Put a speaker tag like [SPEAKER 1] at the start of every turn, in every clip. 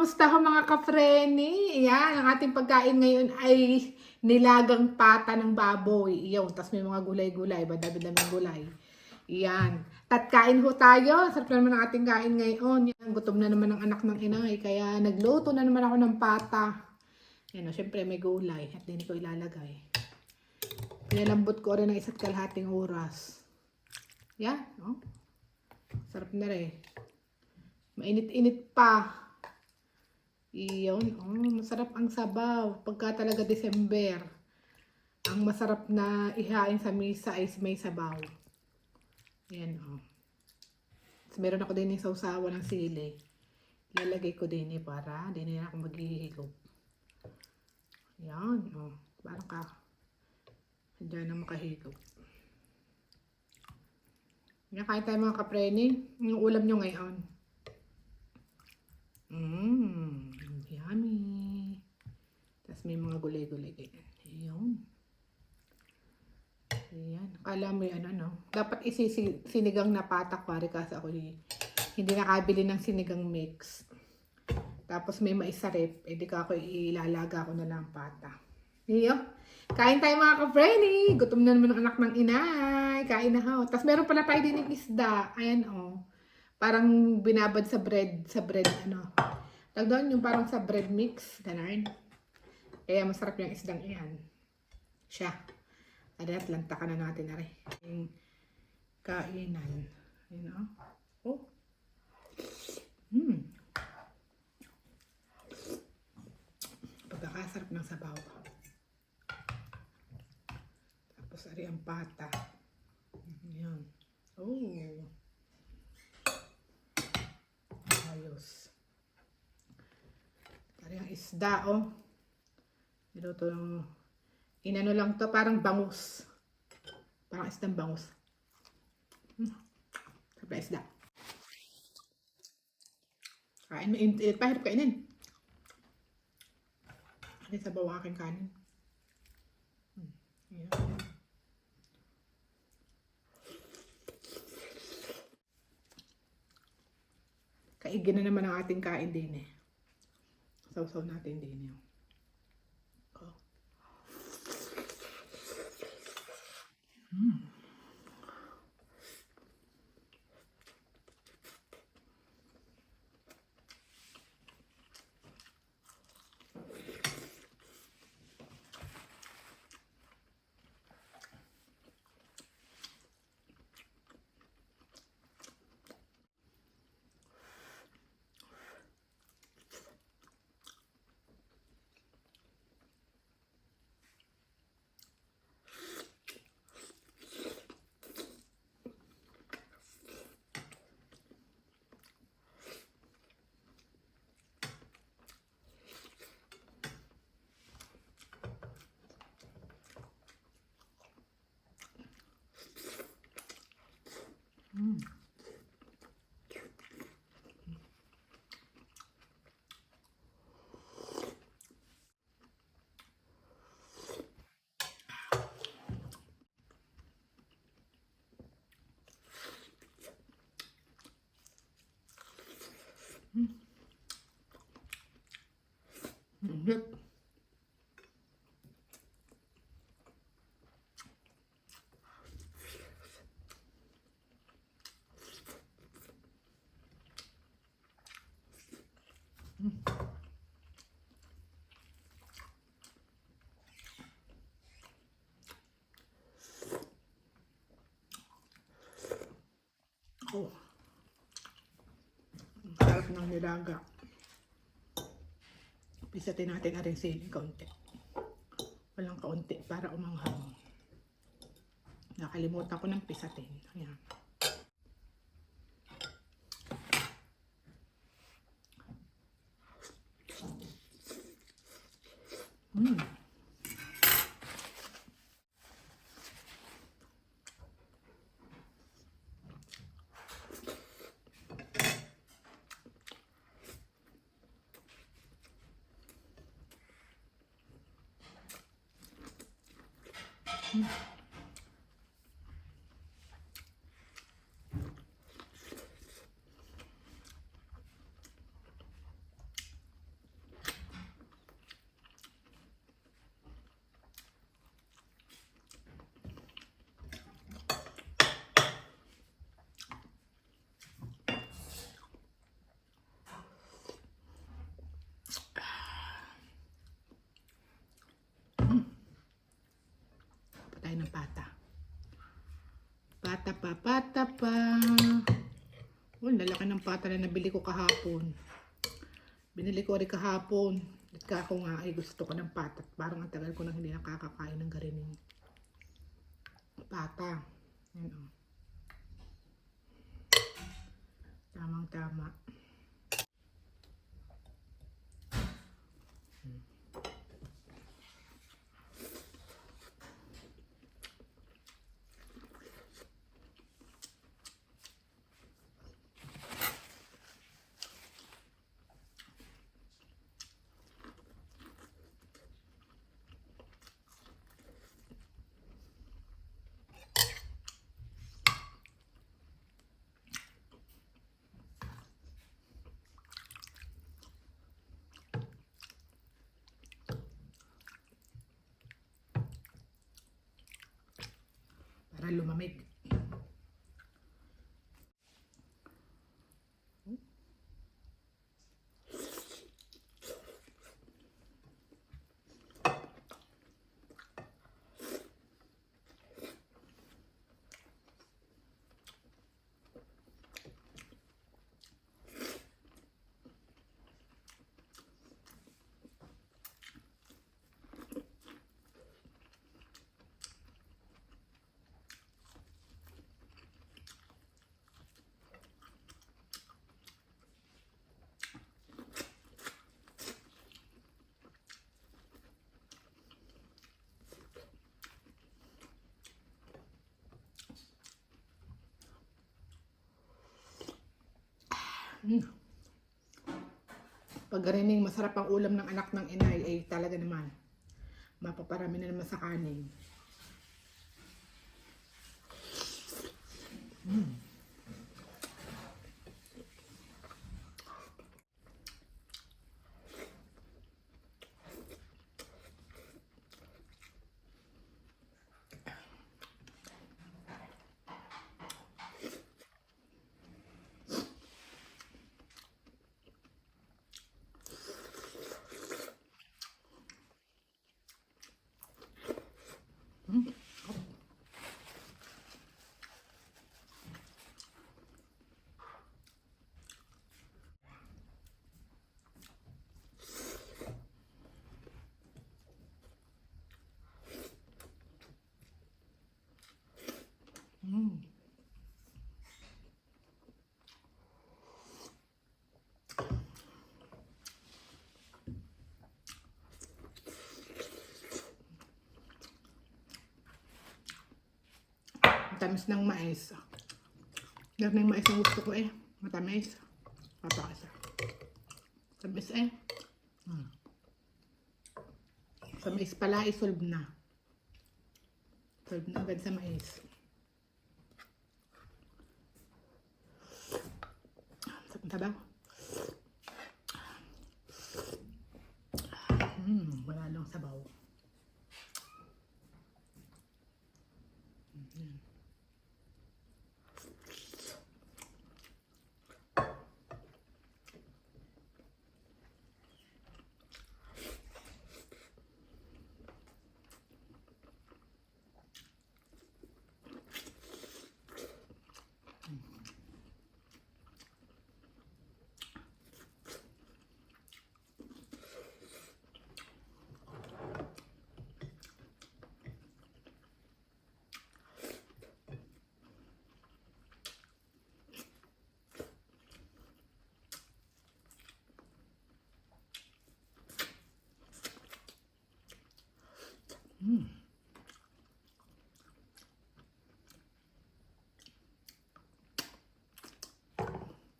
[SPEAKER 1] kamusta ho mga ka-freni? Yan, ang ating pagkain ngayon ay nilagang pata ng baboy. Iyon, tas may mga gulay-gulay, madami-daming gulay. Yan. Tatkain ho tayo. Sarap na naman ang ating kain ngayon. Yan, gutom na naman ang anak ng inay. Kaya nagluto na naman ako ng pata. Yan o, syempre may gulay. At din ko ilalagay. Pinalambot ko rin ng 1.5 oras. Yan, o. Sarap na rin. Mainit-init pa. Iyon, masarap ang sabaw. Pagka talaga December, ang masarap na ihain sa misa ay may sabaw. Yan, So, meron ako din yung sausawa ng sili. Ilalagay ko din para din na ako maghihigop. Yan, parang ka. Diyan na makahigop. Yan, kain tayo mga kapreni. Yung ulam nyo ngayon. Yummy. Tapos may mga gulay-gulay. Ayan. Ayan. Akala mo yan, Dapat sinigang na patak, pare, kasi ako hindi nakabili ng sinigang mix. Tapos may maisarip. Di ka ako ilalaga ko na lang pata. Ayan. Kain tayo mga ka-frenny. Gutom na naman ang anak ng inay. Kain na ho. Tapos meron pala tayo din ng isda. Ayan, Parang binabad sa bread, Tag doon, yung parang sa bread mix, ganun. Kaya masarap yung isdang iyan. Siya. At lantakan na natin na rin. Yung kainan. Ayun, Pagkakasarap ng sabaw. Tapos ari ang pata. Ayan. Ayos. Ari ang isda, Niluto ng inano lang to, parang bangus. Parang isdang bangus. Sarap na isda. Kain mo, pahirap kainin. Ano sabaw ang aking kanin? Ayan. Kaigin na naman ang ating kain din Sausaw natin din yun. Sarap ng nilaga. Pisatin natin aring sili kaunti. Walang kaunti para umanghang. Nakalimutan ko ng pisatin. Ayan. ng pata. Pata pa, pata pa. Oh, lalaki ng pata na nabili ko kahapon. Binili ko rin kahapon. At ako nga ay gusto ko ng pata. Parang ang tagal ko nang hindi nakakakain ng garining pata. Yan o. Tamang tama. Para lumamig. Pag garining masarap ang ulam ng anak ng inay ay talaga naman mapaparami na naman sa kanin. Matamis ng mais. Yan yung mais ang gusto ko eh. Matamis. Papakasa. Tamis eh. Sa mais pala, isolve na. Solve na agad sa mais. Sabaw. Wala lang sabaw.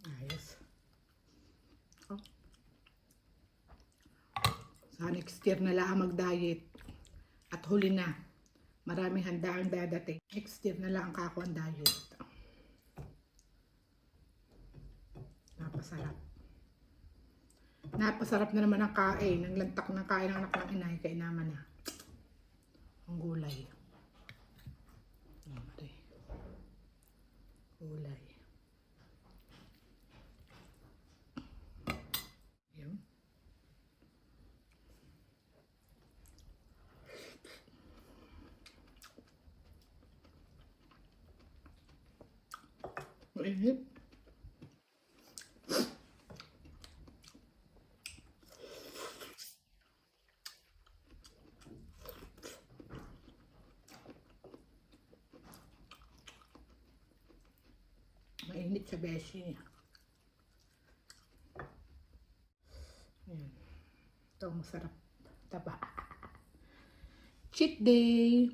[SPEAKER 1] Ayos. Oh. Sa next year na lang mag-diet. At huli na. Maraming handa ang dadating. Next year na lang ako ang diet. Napasarap. Napasarap na naman ang kain. Ang lantak ng kain ng anak ng inay. Kainaman na. Ang gulay. Gulay. Yun. Mainit. Mainit sa beshi. Ayan. Ito ang masarap. Taba. Cheat day.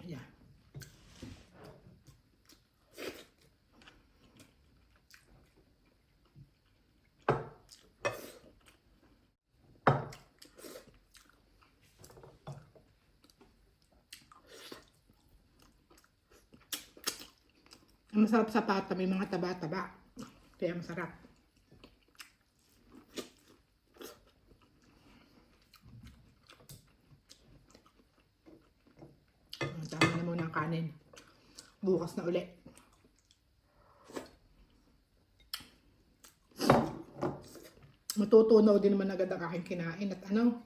[SPEAKER 1] Ayan. Ang masarap sa pata, may mga taba-taba. Kaya masarap. Tama na muna ang kanin. Bukas na uli. Matutunaw din naman agad ang aking kinain. At ano,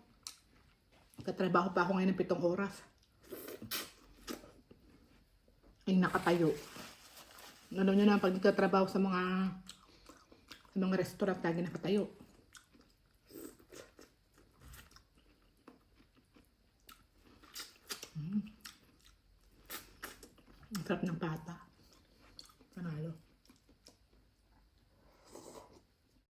[SPEAKER 1] katrabaho pa ako ngayon ng 7 oras. Ay nakatayo. Ano nyo na, pag nagtatrabaho sa mga restaurant, lagi nakatayo. Ang sarap ng pata. Panalo.